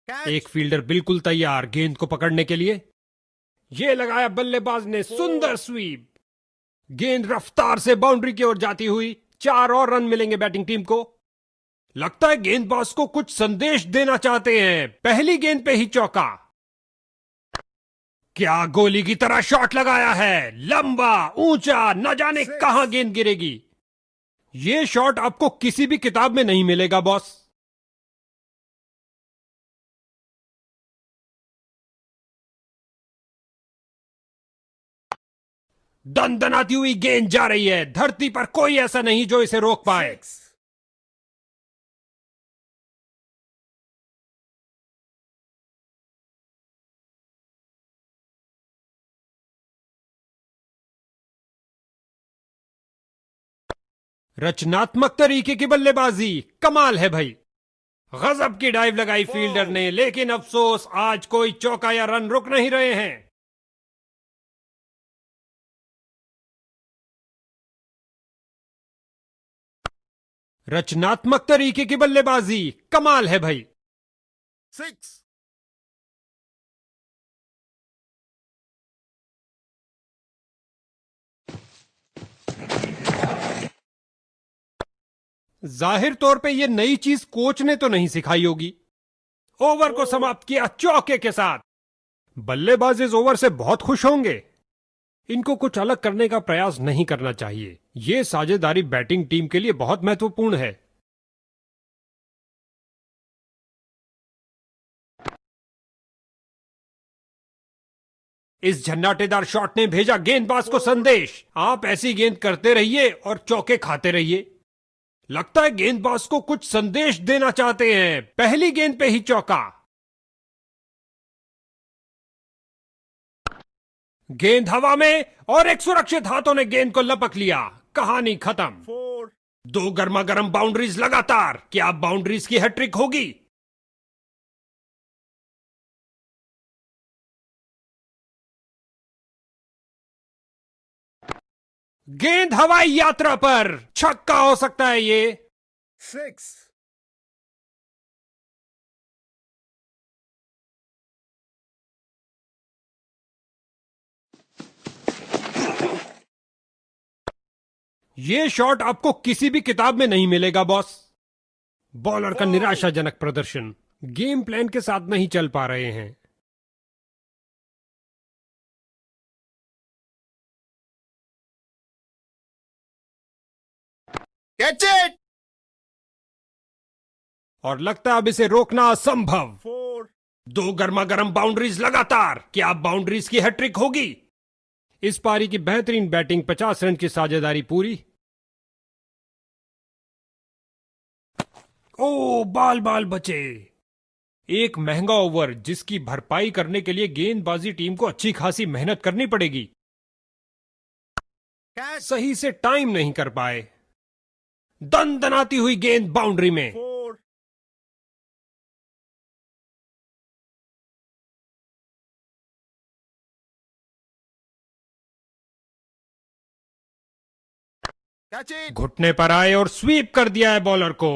एक फील्डर बिल्कुल तैयार गेंद को पकड़ने के लिए। ये लगाया बल्लेबाज ने सुंदर स्वीप। गेंद रफ्तार से बाउंड्री की ओर जाती हुई। 4 और रन मिलेंगे बैटिंग टीम को। लगता है गेंदबाज को कुछ संदेश देना चाहते हैं। पहली गेंद पे ही चौका। क्या गोली की तरह शॉट लगाया है, लंबा ऊंचा, न जाने कहां गेंद गिरेगी। यह शॉट आपको किसी भी किताब में नहीं मिलेगा बॉस। दनदनाती हुई गेंद जा रही है। धरती पर कोई ऐसा नहीं जो इसे रोक पाए। रचनात्मक तरीके की बल्लेबाजी, कमाल है भाई। गजब की डाइव लगाई फील्डर ने, लेकिन अफसोस आज कोई चौका या रन रुक नहीं रहे हैं। रचनात्मक तरीके की बल्लेबाजी, कमाल है भाई। 6 जाहिर तौर पे यह नई चीज कोच ने तो नहीं सिखाई होगी। ओवर को समाप्त किया चौके के साथ। बल्लेबाज इस ओवर से बहुत खुश होंगे। इनको कुछ अलग करने का प्रयास नहीं करना चाहिए। यह साझेदारी बैटिंग टीम के लिए बहुत महत्वपूर्ण है। इस झन्नाटेदार शॉट ने भेजा गेंदबाज को संदेश, आप ऐसी गेंद करते रहिए और चौके खाते रहिए। लगता है गेंदबाज को कुछ संदेश देना चाहते हैं। पहली गेंद पे ही चौका। गेंद हवा में और एक सुरक्षित हाथों ने गेंद को लपक लिया। कहानी खत्म। 4 दो गर्मा गर्म बाउंड्रीज लगातार। क्या बाउंड्रीज की हैट्रिक होगी? गेंद हवाई यात्रा पर। छक्का हो सकता है ये। 6 ये शॉट आपको किसी भी किताब में नहीं मिलेगा बॉस। बॉलर का निराशाजनक प्रदर्शन। गेम प्लान के साथ नहीं चल पा रहे हैं। Catch it. और लगता है अब इसे रोकना असंभव। 4 दो गर्मा गर्म बाउंड्रीज लगातार। क्या बाउंड्रीज की हैट्रिक होगी? इस पारी की बेहतरीन बैटिंग, 50 रन की साझेदारी पूरी। ओ, बाल बाल बचे। एक महंगा ओवर जिसकी भरपाई करने के लिए गेंदबाजी टीम को अच्छी खासी मेहनत करनी पड़ेगी। कैच। सही से टाइम नहीं कर पाए। दनदनाती हुई गेंद बाउंड्री में। 4 कैच इट। घुटने पर आए और स्वीप कर दिया है बॉलर को।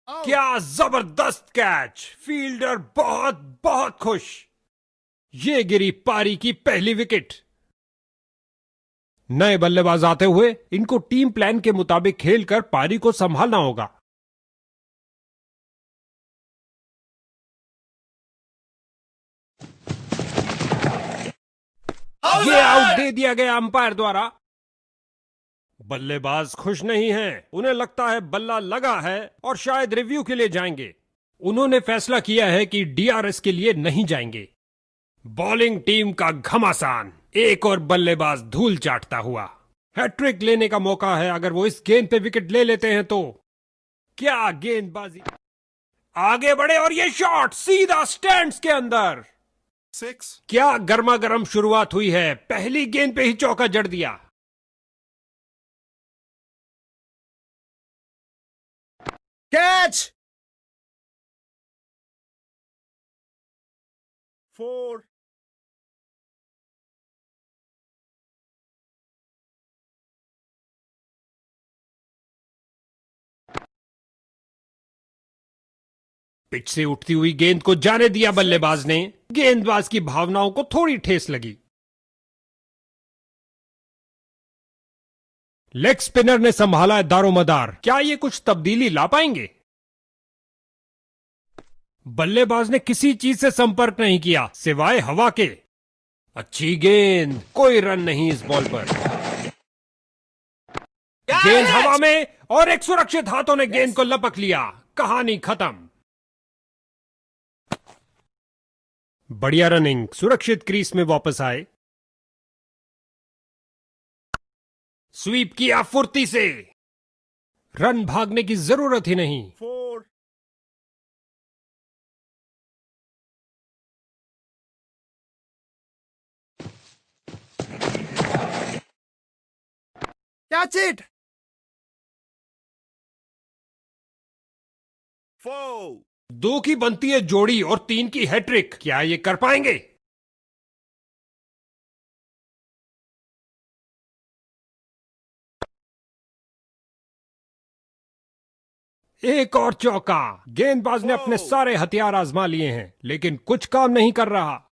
आउट। क्या जबरदस्त कैच। फील्डर बहुत बहुत खुश। ये गिरी पारी की पहली विकेट। नए बल्लेबाज आते हुए इनको टीम प्लान के मुताबिक खेलकर पारी को संभालना होगा। ये आउट दे दिया गया अंपायर द्वारा। बल्लेबाज खुश नहीं हैं। उन्हें लगता है बल्ला लगा है और शायद रिव्यू के लिए जाएंगे। उन्होंने फैसला किया है कि डीआरएस के लिए नहीं जाएंगे। बॉलिंग टीम का घमासान। एक और बल्लेबाज धूल चाटता हुआ। हैट्रिक लेने का मौका है अगर वो इस गेंद पे विकेट ले लेते हैं तो। क्या गेंदबाजी। आगे बढ़े और ये शॉट सीधा स्टैंड्स के अंदर। 6 क्या गर्मा गर्म शुरुआत हुई है। पहली गेंद पे ही चौका जड़ दिया। कैच। 4 पिच से उठती हुई गेंद को जाने दिया बल्लेबाज ने। गेंदबाज की भावनाओं को थोड़ी ठेस लगी। लेग स्पिनर ने संभाला दारोमदार। क्या ये कुछ तब्दीली ला पाएंगे? बल्लेबाज ने किसी चीज से संपर्क नहीं किया सिवाय हवा के। अच्छी गेंद, कोई रन नहीं इस बॉल पर। गेंद हवा में और एक सुरक्षित हाथों ने गेंद को लपक लिया। कहानी खत्म। बढ़िया रनिंग, सुरक्षित क्रीज में वापस आए। स्वीप किया फुर्ती से। रन भागने की जरूरत ही नहीं। 4. Catch it. 4. 2 की बनती है जोड़ी और 3 की हैट्रिक। क्या ये कर पाएंगे? एक और चौका। गेंदबाज ने अपने सारे हथियार आजमा लिए हैं लेकिन कुछ काम नहीं कर रहा।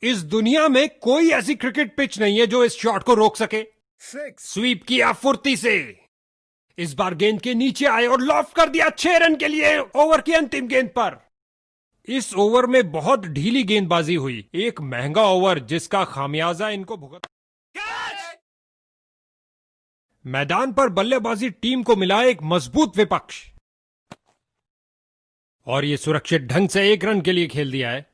इस दुनिया में कोई ऐसी क्रिकेट पिच नहीं है जो इस शॉट को रोक सके। 6. स्वीप किया फुर्ती से। इस बार गेंद के नीचे आए और लॉफ्ट कर दिया 6 रन के लिए ओवर की अंतिम गेंद पर। इस ओवर में बहुत ढीली गेंदबाजी हुई। एक महंगा ओवर जिसका खामियाजा इनको भुगत। मैदान पर बल्लेबाजी टीम को मिला एक मजबूत विपक्ष और ये सुरक्षित ढंग से 1 रन के लिए खेल दिया है।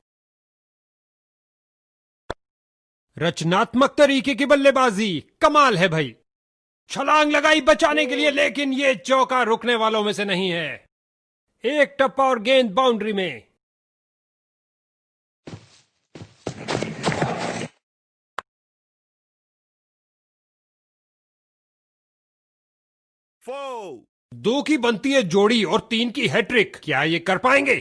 रचनात्मक तरीके की बल्लेबाजी, कमाल है भाई। छलांग लगाई बचाने के लिए लेकिन ये चौका रुकने वालों में से नहीं है। एक टप्पा और गेंद बाउंड्री में। Four. 2 की बनती है जोड़ी और 3 की हैट्रिक। क्या ये कर पाएंगे?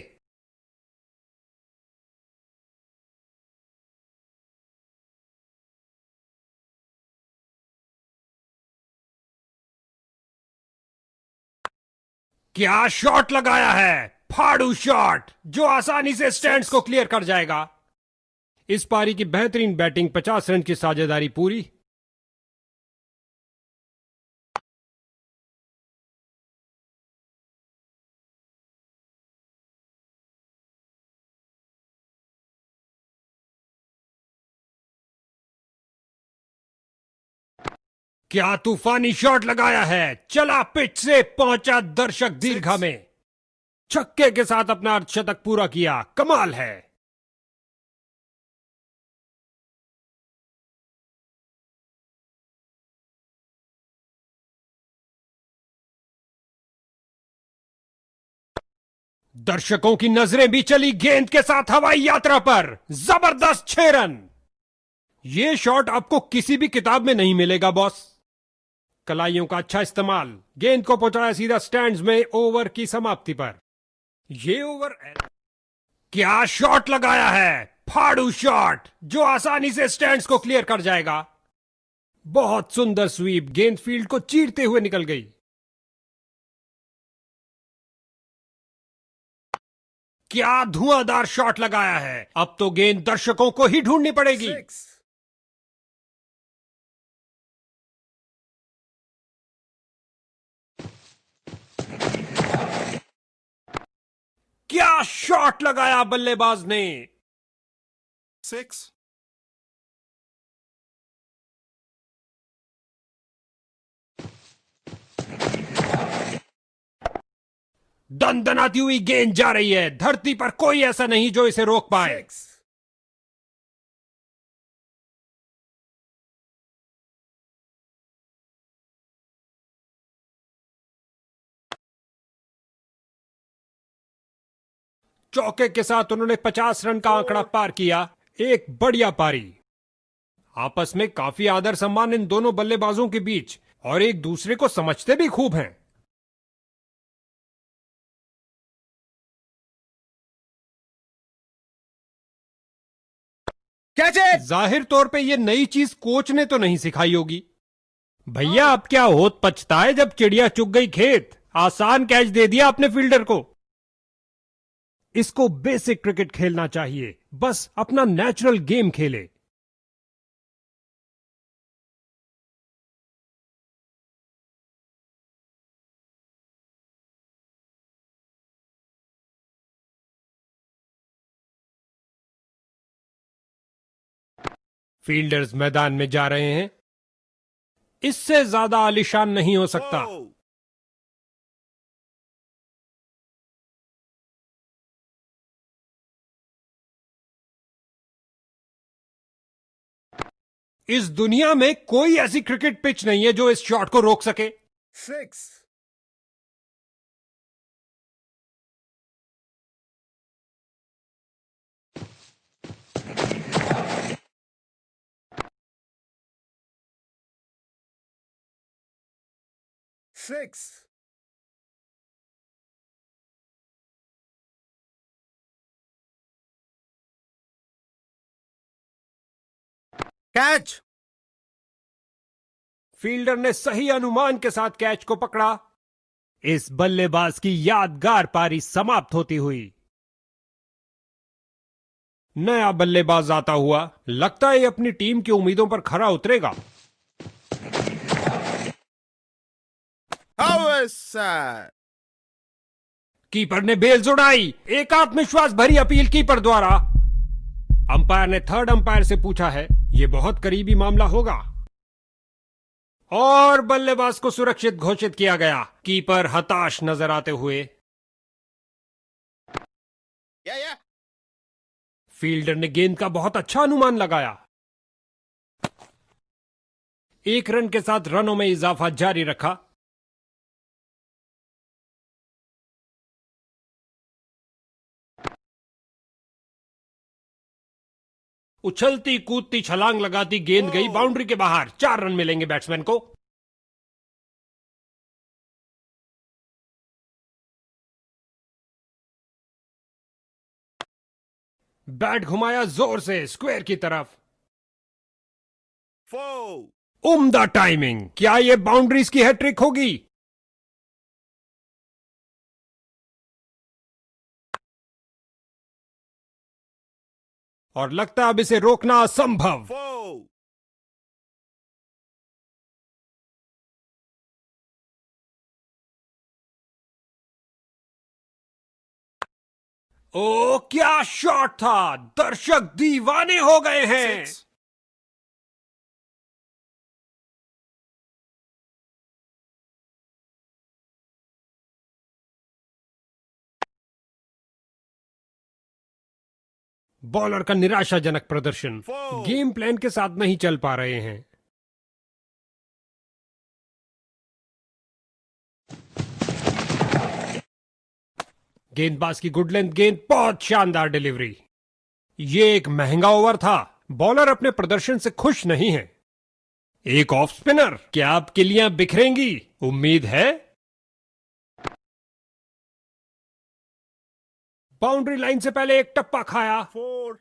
क्या शॉट लगाया है, फाड़ू शॉट जो आसानी से स्टैंड्स को क्लियर कर जाएगा। इस पारी की बेहतरीन बैटिंग, 50 रन की साझेदारी पूरी। क्या तूफानी शॉट लगाया है, चला पिच से, पहुंचा दर्शक दीर्घा में। छक्के के साथ अपना अर्धशतक पूरा किया, कमाल है। दर्शकों की नजरें भी चली गेंद के साथ हवाई यात्रा पर। जबरदस्त 6 रन। यह शॉट आपको किसी भी किताब में नहीं मिलेगा बॉस। कलाइयों का अच्छा इस्तेमाल, गेंद को पहुंचाया सीधा स्टैंड्स में ओवर की समाप्ति पर। यह ओवर क्या शॉट लगाया है, फाड़ू शॉट जो आसानी से स्टैंड्स को क्लियर कर जाएगा। बहुत सुंदर स्वीप, गेंद फील्ड को चीरते हुए निकल गई। क्या धुआंधार शॉट लगाया है। अब तो गेंद दर्शकों को ही ढूंढनी पड़ेगी। 6. क्या शॉट लगाया बल्लेबाज ने। 6. दनदनाती हुई गेंद जा रही है। धरती पर कोई ऐसा नहीं जो इसे रोक पाए। 6. चौके के साथ उन्होंने 50 रन का आंकड़ा पार किया। एक बढ़िया पारी। आपस में काफी आदर सम्मान इन दोनों बल्लेबाजों के बीच और एक दूसरे को समझते भी खूब हैं। Catch it. जाहिर तौर पे ये नई चीज कोच ने तो नहीं सिखाई होगी। भैया अब क्या होत पछता है जब चिड़िया चुग गई खेत। आसान कैच दे दिया आपने फील्डर को। इसको बेसिक क्रिकेट खेलना चाहिए, बस अपना नेचुरल गेम खेले। फील्डर्स मैदान में जा रहे हैं। इससे ज्यादा आलीशान नहीं हो सकता। Whoa. इस दुनिया में कोई ऐसी क्रिकेट पिच नहीं है जो इस शॉट को रोक सके। 6. Six. Catch. फील्डर ने सही अनुमान के साथ कैच को पकड़ा। इस बल्लेबाज की यादगार पारी समाप्त होती हुई। नया बल्लेबाज आता हुआ, लगता है ये अपनी टीम की उम्मीदों पर खरा उतरेगा। How is that? कीपर ने बेल्स उड़ाई। एक आत्मविश्वास भरी अपील कीपर द्वारा। अंपायर ने थर्ड अंपायर से पूछा है, यह बहुत करीबी मामला होगा। और बल्लेबाज को सुरक्षित घोषित किया गया। कीपर हताश नजर आते हुए। Yeah. फील्डर ने गेंद का बहुत अच्छा अनुमान लगाया। एक रन के साथ रनों में इजाफा जारी रखा। उछलती कूदती छलांग लगाती गेंद गई बाउंड्री के बाहर। 4 रन मिलेंगे बैट्समैन को। बैट घुमाया जोर से स्क्वायर की तरफ। 4. उम्दा टाइमिंग। क्या यह बाउंड्रीज की हैट्रिक होगी? और लगता है अब इसे रोकना असंभव। 4. ओ क्या शॉट था। दर्शक दीवाने हो गए हैं। 6. बॉलर का निराशाजनक प्रदर्शन। 4. गेम प्लान के साथ नहीं चल पा रहे हैं। गेंदबाज की गुड लेंथ गेंद, बहुत शानदार डिलीवरी। ये एक महंगा ओवर था। बॉलर अपने प्रदर्शन से खुश नहीं है। एक ऑफ स्पिनर। क्या आप किलियां बिखरेंगी? उम्मीद है। बाउंड्री लाइन से पहले एक टप्पा खाया। 4.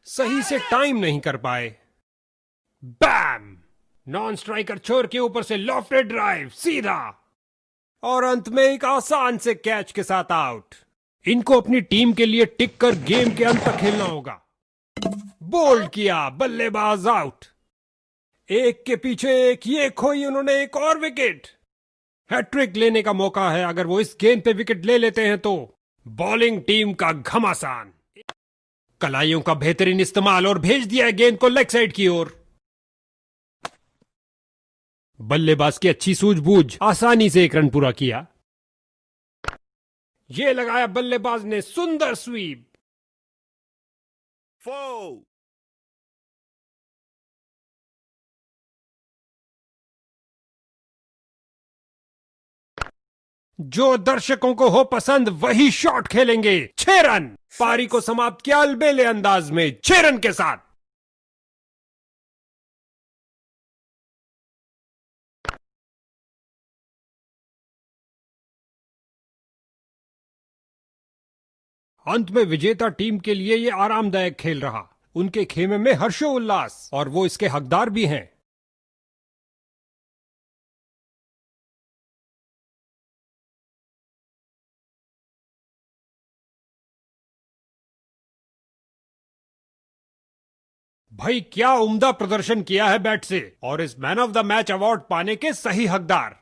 सही से टाइम नहीं कर पाए। बैम। नॉन स्ट्राइकर छोर के ऊपर से लॉफ्टेड ड्राइव सीधा। और अंत में एक आसान से कैच के साथ आउट। इनको अपनी टीम के लिए टिक कर गेम के अंत तक खेलना होगा। बोल्ड किया, बल्लेबाज आउट। एक के पीछे एक, ये खोई उन्होंने एक और विकेट। हैट्रिक लेने का मौका है। अगर वो इस गेंद पे विकेट ले लेते हैं तो बॉलिंग टीम का घमासान। कलाइयों का बेहतरीन इस्तेमाल और भेज दिया है गेंद को लेग साइड की ओर। बल्लेबाज की अच्छी सूझबूझ, आसानी से एक रन पूरा किया। यह लगाया बल्लेबाज ने सुंदर स्वीप। 4. जो दर्शकों को हो पसंद वही शॉट खेलेंगे। 6 रन। पारी को समाप्त किया अलबेले अंदाज में 6 रन के साथ। अंत में विजेता टीम के लिए ये आरामदायक खेल रहा। उनके खेमे में हर्षोल्लास, और वो इसके हकदार भी हैं। भाई क्या उम्दा प्रदर्शन किया है बैट से, और इस man of the match award पाने के सही हकदार।